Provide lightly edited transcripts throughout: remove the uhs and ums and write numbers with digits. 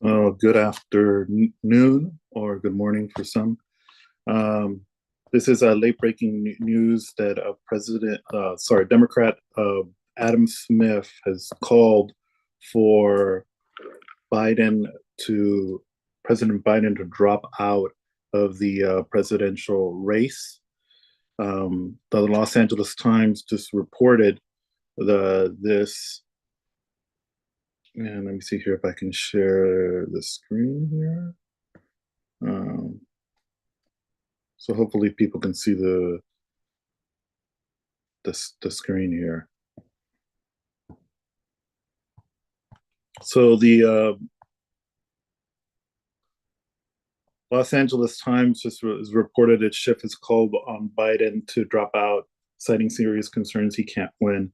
Good afternoon or good morning for some. Um, this is late-breaking news that Democrat Adam Smith has called for Biden to President Biden to drop out of the presidential race. The Los Angeles Times just reported this, and let me see here if I can share the screen here. Um, So hopefully people can see the screen here. So the Los Angeles Times just has reported that Schiff has called on Biden to drop out, citing serious concerns he can't win.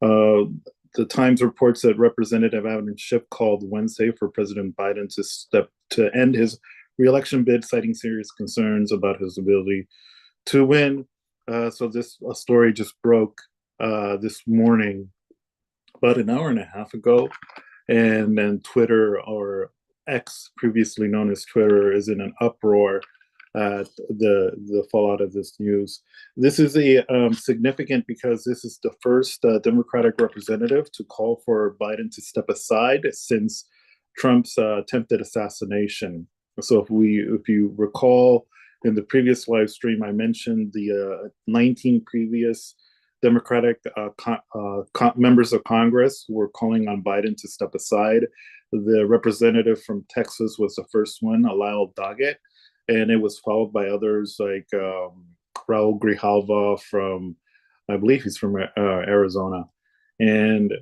Uh, the Times reports that Representative Adam Schiff called Wednesday for President Biden to end his reelection bid, citing serious concerns about his ability to win. So this story just broke this morning, about an hour and a half ago, and then Twitter, or X, previously known as Twitter, is in an uproar at the fallout of this news. This is significant because this is the first Democratic representative to call for Biden to step aside since Trump's attempted assassination. So if you recall, in the previous live stream, I mentioned the 19 previous Democratic members of Congress who were calling on Biden to step aside. The representative from Texas was the first one, Lyle Doggett, and it was followed by others like Raul Grijalva from, I believe he's from Arizona. And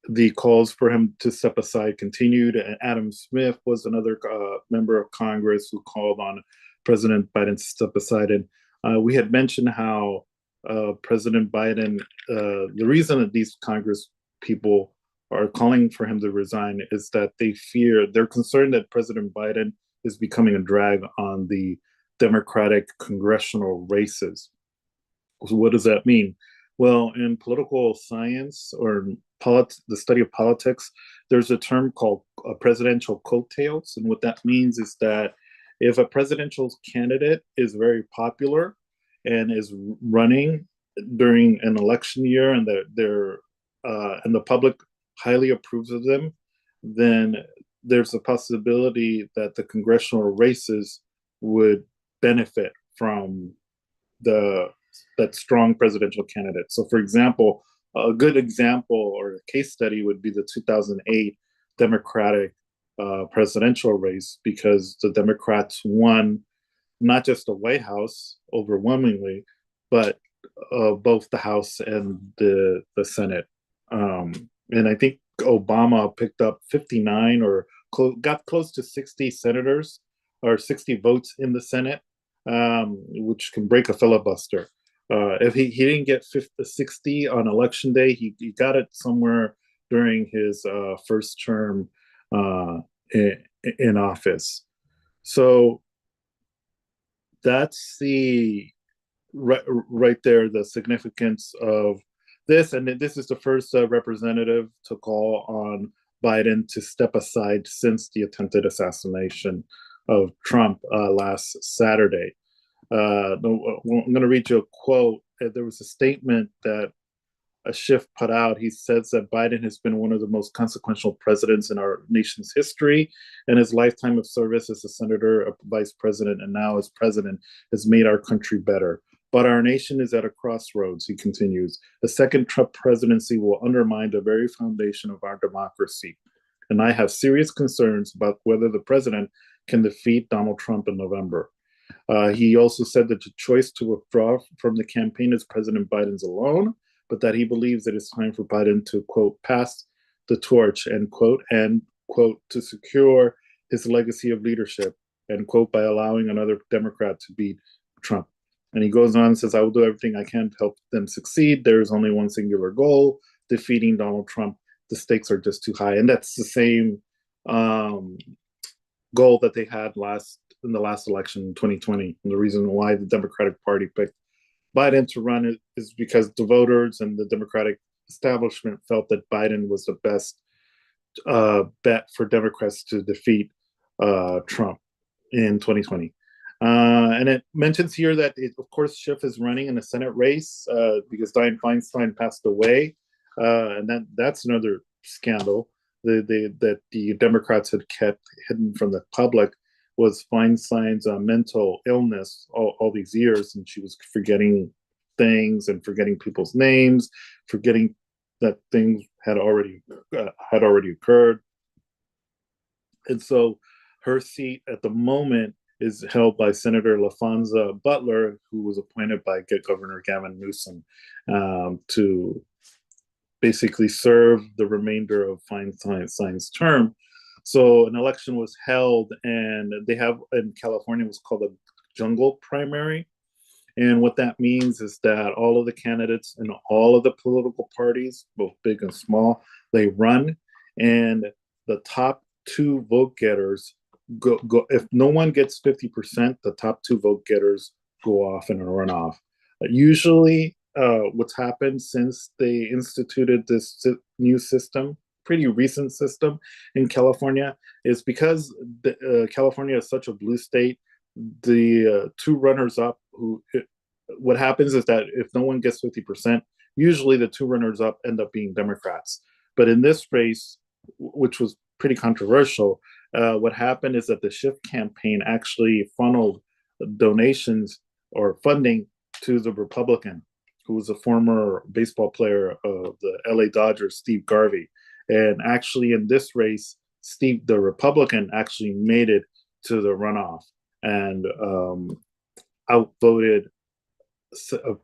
the calls for him to step aside continued. And Adam Smith was another member of Congress who called on President Biden to step aside. And we had mentioned how President Biden, the reason that these Congress people are calling for him to resign is that they're concerned that President Biden is becoming a drag on the Democratic congressional races. So what does that mean? Well, in political science or the study of politics, there's a term called presidential coattails. And what that means is that if a presidential candidate is very popular and is running during an election year and and the public highly approves of them, then there's a possibility that the congressional races would benefit from the that strong presidential candidate. So, for example, a good example or a case study would be the 2008 Democratic presidential race, because the Democrats won not just the White House overwhelmingly, but both the House and the Senate. And I think Obama picked up 59 or got close to 60 senators or 60 votes in the Senate, which can break a filibuster. If he didn't get 60 on election day, he got it somewhere during his first term in office. So that's right there, the significance of this. And this is the first representative to call on Biden to step aside since the attempted assassination of Trump last Saturday. I'm going to read you a quote. There was a statement that a Schiff put out. He says that Biden has been one of the most consequential presidents in our nation's history, and his lifetime of service as a senator, a vice president, and now as president has made our country better. But our nation is at a crossroads, he continues. A second Trump presidency will undermine the very foundation of our democracy. And I have serious concerns about whether the president can defeat Donald Trump in November. He also said that the choice to withdraw from the campaign is President Biden's alone, but that he believes that it's time for Biden to, quote, pass the torch, end quote, and, quote, to secure his legacy of leadership, end quote, by allowing another Democrat to beat Trump. And he goes on and says, I will do everything I can to help them succeed. There is only one singular goal, defeating Donald Trump. The stakes are just too high. And that's the same goal that they had in the last election in 2020. And the reason why the Democratic Party picked Biden to run is because the voters and the Democratic establishment felt that Biden was the best bet for Democrats to defeat Trump in 2020. And it mentions here that, of course, Schiff is running in a Senate race because Dianne Feinstein passed away. And that's another scandal that the Democrats had kept hidden from the public was Feinstein's mental illness all these years. And she was forgetting things and forgetting people's names, forgetting that things had already occurred. And so her seat at the moment is held by Senator LaFonza Butler, who was appointed by Governor Gavin Newsom to basically serve the remainder of Feinstein's term. So an election was held, and they have in California what's called a jungle primary. And what that means is that all of the candidates in all of the political parties, both big and small, they run, and the top two vote getters go. If no one gets 50%, the top two vote getters go off in a runoff. Usually, what's happened since they instituted this new system, pretty recent system in California, is because California is such a blue state. The two runners up what happens is that if no one gets 50%, usually the two runners up end up being Democrats. But in this race, which was pretty controversial, what happened is that the Schiff campaign actually funneled donations or funding to the Republican, who was a former baseball player of the LA Dodgers, Steve Garvey. And actually, in this race, the Republican, actually made it to the runoff and outvoted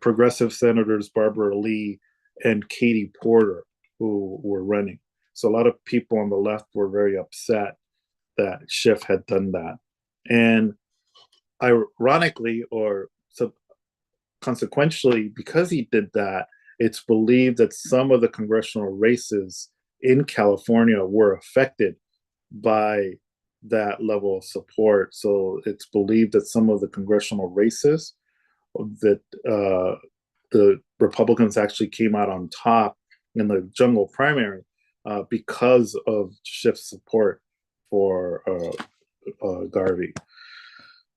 progressive senators Barbara Lee and Katie Porter, who were running. So a lot of people on the left were very upset that Schiff had done that. And ironically, or consequentially, because he did that, it's believed that some of the congressional races in California were affected by that level of support. So it's believed that some of the congressional races that the Republicans actually came out on top in the jungle primary because of Schiff's support for Garvey.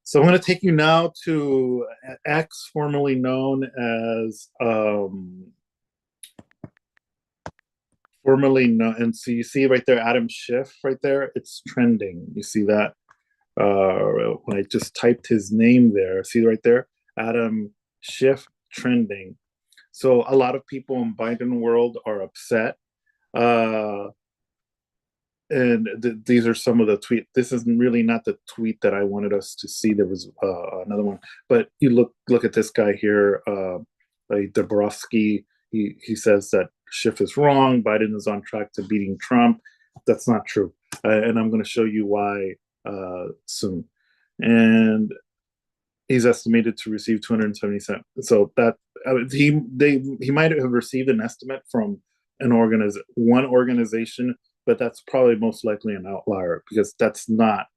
So I'm going to take you now to X, formerly known as and so you see right there, Adam Schiff right there, it's trending. You see that when I just typed his name there, see right there, Adam Schiff trending. So a lot of people in Biden world are upset. And these are some of the tweets. This is really not the tweet that I wanted us to see. There was another one, but you look at this guy here, like Dabrowski. He says that Schiff is wrong. Biden is on track to beating Trump. That's not true, and I'm going to show you why soon. And he's estimated to receive 277. So that he might have received an estimate from one organization, but that's probably most likely an outlier because that's not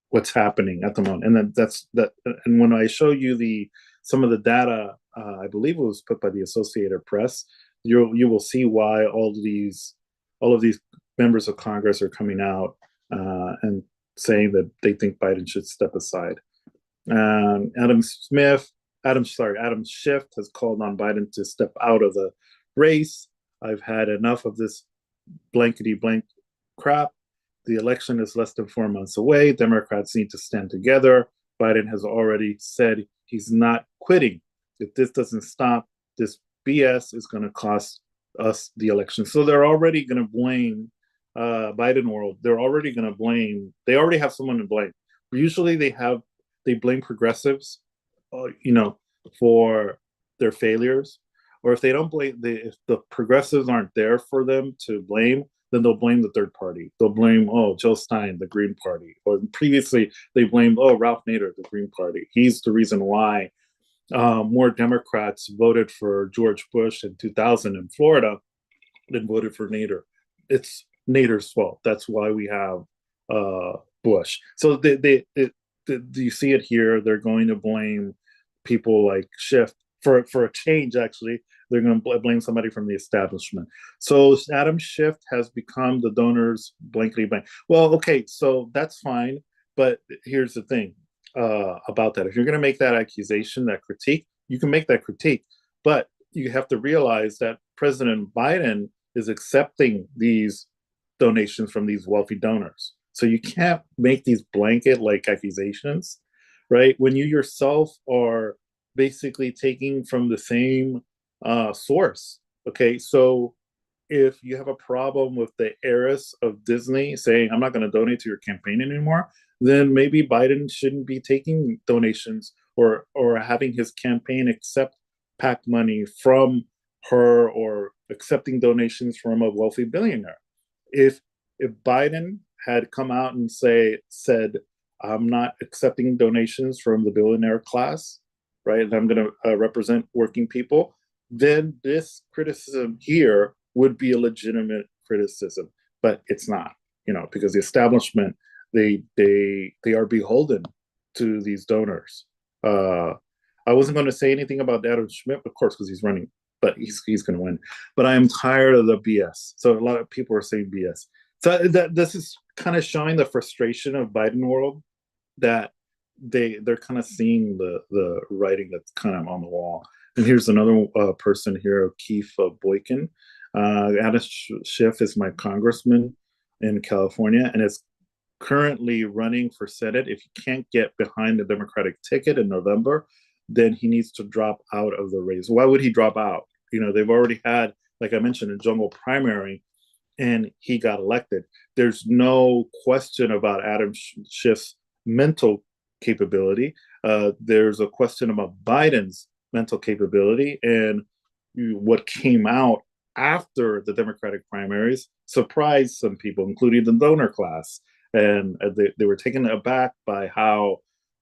what's happening at the moment. And then that's that. And when I show you some of the data, I believe it was put by the Associated Press, you will see why all of these members of Congress are coming out and saying that they think Biden should step aside. Adam Schiff has called on Biden to step out of the race. I've had enough of this blankety blank crap. The election is less than 4 months away. Democrats need to stand together. Biden has already said he's not quitting. If this doesn't stop, this BS is going to cost us the election. So they're already going to blame Biden world. They're already going to blame. They already have someone to blame. Usually they blame progressives, for their failures. Or if they don't blame, if the progressives aren't there for them to blame, then they'll blame the third party. They'll blame, Joe Stein, the Green Party. Or previously, they blamed, Ralph Nader, the Green Party. He's the reason why more Democrats voted for George Bush in 2000 in Florida than voted for Nader. It's Nader's fault. That's why we have Bush. So do you see it here? They're going to blame people like Schiff for a change. Actually, they're going to blame somebody from the establishment. So Adam Schiff has become the donors blankety blank. Well, okay, so that's fine, but here's the thing about that. If you're going to make that accusation, that critique, you can make that critique, but you have to realize that President Biden is accepting these donations from these wealthy donors. So you can't make these blanket like accusations, right? When you yourself are basically taking from the same source. Okay, so if you have a problem with the heiress of Disney saying, I'm not going to donate to your campaign anymore, then maybe Biden shouldn't be taking donations or having his campaign accept PAC money from her or accepting donations from a wealthy billionaire. If if Biden had come out and said, I'm not accepting donations from the billionaire class, right? And I'm going to represent working people, then this criticism here would be a legitimate criticism, but it's not, because the establishment they are beholden to these donors. I wasn't going to say anything about Adam Schmidt, of course, because he's running, but he's going to win. But I am tired of the BS. So a lot of people are saying BS. So this is kind of showing the frustration of Biden world that they're kind of seeing the writing that's kind of on the wall. And here's another person here, Keith Boykin. Adam Schiff is my congressman in California, and is currently running for Senate. If he can't get behind the Democratic ticket in November, then he needs to drop out of the race. Why would he drop out? They've already had, like I mentioned, a jungle primary, and he got elected. There's no question about Adam Schiff's mental capability. There's a question about Biden's mental capability, and what came out after the Democratic primaries surprised some people, including the donor class, and they were taken aback by how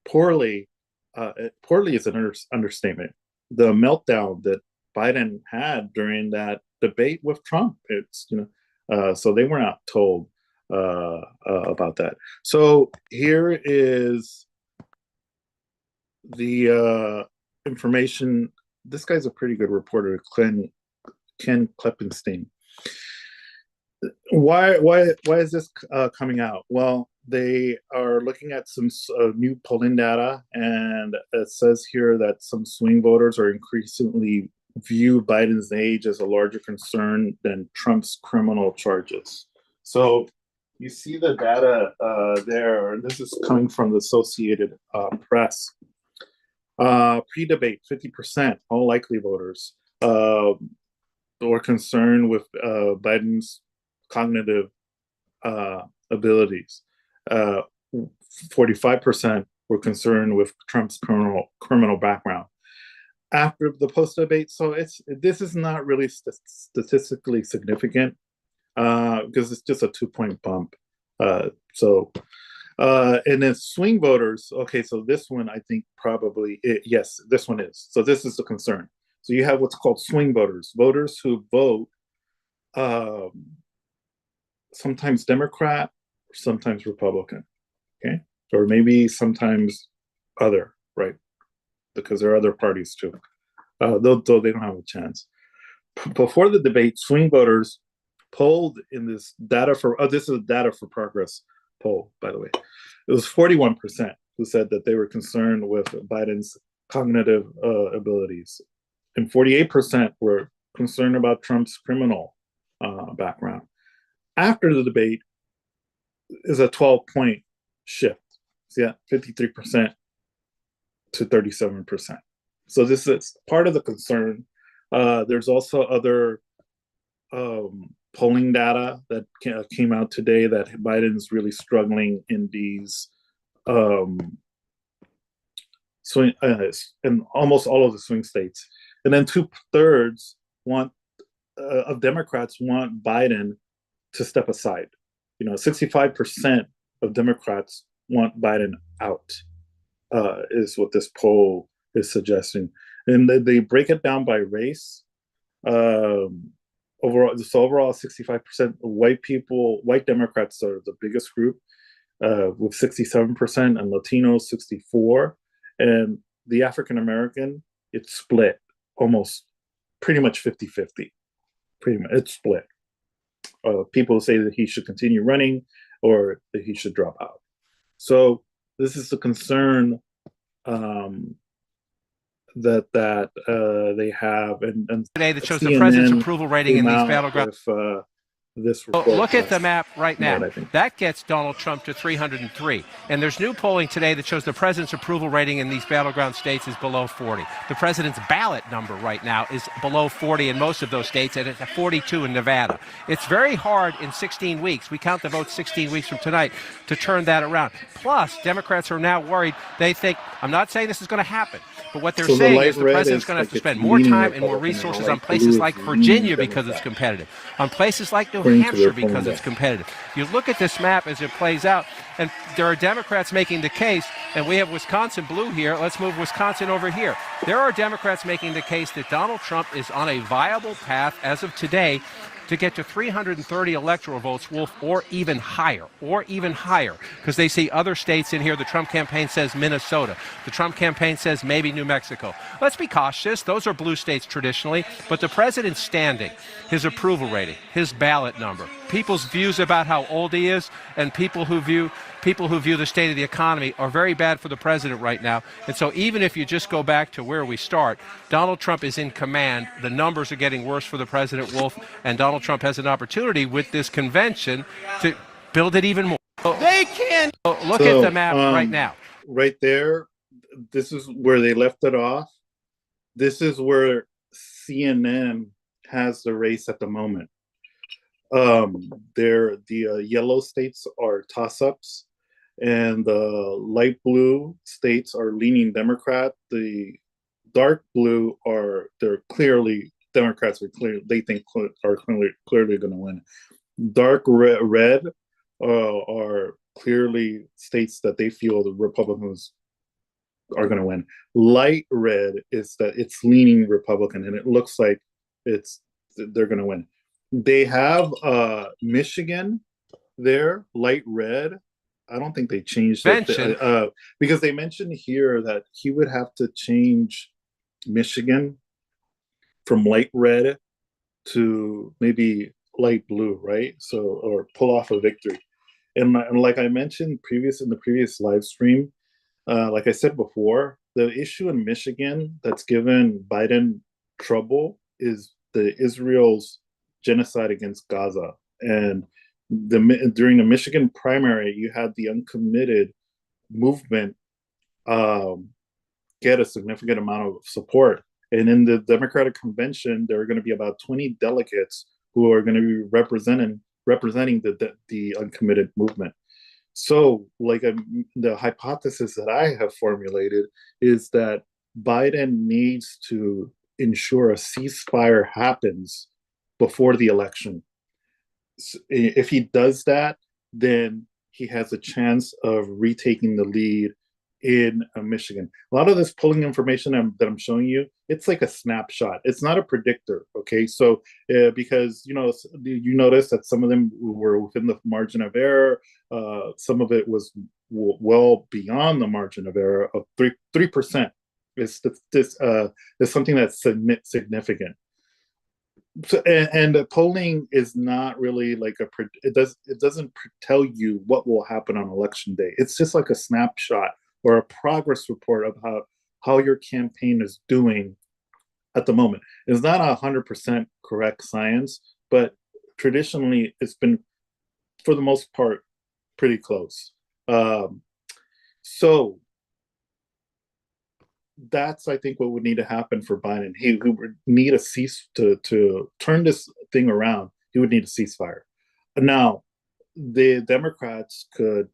poorly is an understatement, the meltdown that Biden had during that debate with Trump. So they were not told about that. So here is the information. This guy's a pretty good reporter, Ken Kleppenstein. Why is this coming out? Well, they are looking at some new polling data, and it says here that some swing voters are increasingly view Biden's age as a larger concern than Trump's criminal charges. So you see the data there. This is coming from the Associated Press. Pre-debate, 50%, all likely voters, were concerned with Biden's cognitive abilities. 45% were concerned with Trump's criminal background. After the post-debate, so this is not really statistically significant because it's just a 2-point bump. And then swing voters, okay, so this one I think probably, yes, this one is. So this is the concern. So you have what's called swing voters who vote sometimes Democrat, sometimes Republican, okay? Or maybe sometimes other, right? Because there are other parties too, though they don't have a chance. Before the debate, swing voters polled in this data this is data for progress poll, by the way. It was 41% who said that they were concerned with Biden's cognitive abilities, and 48% were concerned about Trump's criminal background. After the debate is a 12-point shift. So yeah, 53% to 37%. So this is part of the concern. There's also other polling data that came out today that Biden's really struggling in these swing in almost all of the swing states, and then 2/3 of Democrats want Biden to step aside. 65% of Democrats want Biden out, is what this poll is suggesting. And they break it down by race. Overall, 65% of white Democrats are the biggest group, with 67%, and Latinos 64%. And the African American, it's split almost pretty much 50-50. Pretty much, it's split. People say that he should continue running or that he should drop out. So this is the concern that they have, and today that shows CNN the president's approval rating in these battleground. With, this report. Look at the map right now. I think That gets Donald Trump to 303. And there's new polling today that shows the president's approval rating in these battleground states is below 40. The president's ballot number right now is below 40 in most of those states, and it's at 42 in Nevada. It's very hard in 16 weeks. We count the votes 16 weeks from tonight to turn that around. Plus, Democrats are now worried. They think, I'm not saying this is going to happen, but what they're saying is the president's going to have to spend more time and more resources on places like Virginia because it's competitive, on places like New Hampshire because it's competitive. You look at this map as it plays out, and there are Democrats making the case, and we have Wisconsin blue here. Let's move Wisconsin over here. There are Democrats making the case that Donald Trump is on a viable path as of today to get to 330 electoral votes, Wolf, or even higher, because they see other states in here. The Trump campaign says Minnesota. The Trump campaign says maybe New Mexico. Let's be cautious. Those are blue states traditionally, but the president's standing, his approval rating, his ballot number, people's views about how old he is, and people who view the state of the economy are very bad for the president right now. And so even if you just go back to where we start, Donald Trump is in command. The numbers are getting worse for the president, Wolf, and Donald Trump has an opportunity with this convention to build it even more. They can. Look at the map right now. Right there, this is where they left it off. This is where CNN has the race at the moment. The yellow states are toss-ups, and the light blue states are leaning Democrat. The dark blue they're clearly Democrats are clear. They think are clearly going to win. Dark red are clearly states that they feel the Republicans are going to win. Light red is that it's leaning Republican, and it looks like they're going to win. They have Michigan there, light red. I don't think they changed it because they mentioned here that he would have to change Michigan from light red to maybe light blue, right? So, or pull off a victory. And like I mentioned in the previous live stream, like I said before, the issue in Michigan that's given Biden trouble is Israel's genocide against Gaza. And during the Michigan primary, you had the uncommitted movement get a significant amount of support. And in the Democratic convention, there are going to be about 20 delegates who are going to be representing the uncommitted movement. So, like the hypothesis that I have formulated is that Biden needs to ensure a ceasefire happens before the election. If he does that, then he has a chance of retaking the lead in Michigan. A lot of this polling information that I'm showing you, it's like a snapshot. It's not a predictor, okay? So because, you notice that some of them were within the margin of error. Some of it was well beyond the margin of error of 3%. It's something that's significant. So, and the polling is not really like it doesn't tell you what will happen on election day. It's just like a snapshot or a progress report of how your campaign is doing at the moment. It's not 100% correct science, but traditionally it's been, for the most part, pretty close. So that's, I think, what would need to happen for Biden. He would need a to turn this thing around. He would need a ceasefire. Now, the Democrats could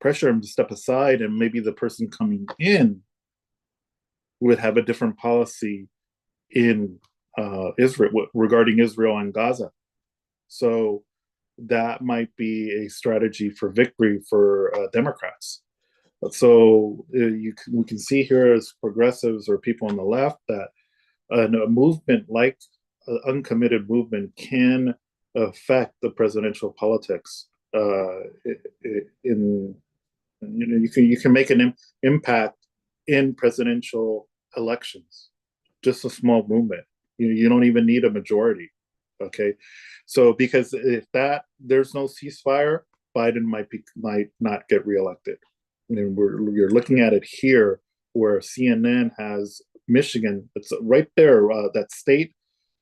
pressure him to step aside, and maybe the person coming in would have a different policy in Israel regarding Israel and Gaza. So that might be a strategy for victory for Democrats. So we can see here as progressives or people on the left that a movement like an uncommitted movement can affect the presidential politics. You can make an impact in presidential elections. just a small movement. You don't even need a majority. Okay, so because if that there's no ceasefire, Biden might not get reelected. And you're looking at it here, where CNN has Michigan. It's right there. That state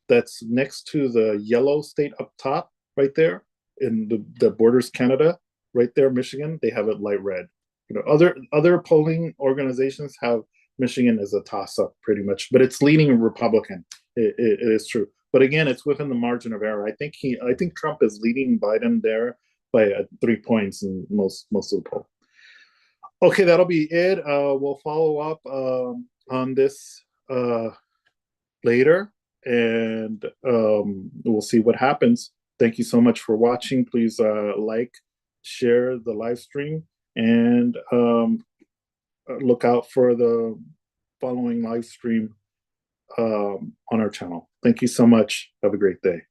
that's next to the yellow state up top, right there in the borders Canada, right there, Michigan. They have it light red. Other polling organizations have Michigan as a toss up pretty much, but it's leaning Republican. It is true, but again, it's within the margin of error. I think Trump is leading Biden there by 3 points in most of the poll. Okay, that'll be it. We'll follow up on this later, and we'll see what happens. Thank you so much for watching. Please like, share the live stream, and look out for the following live stream on our channel. Thank you so much. Have a great day.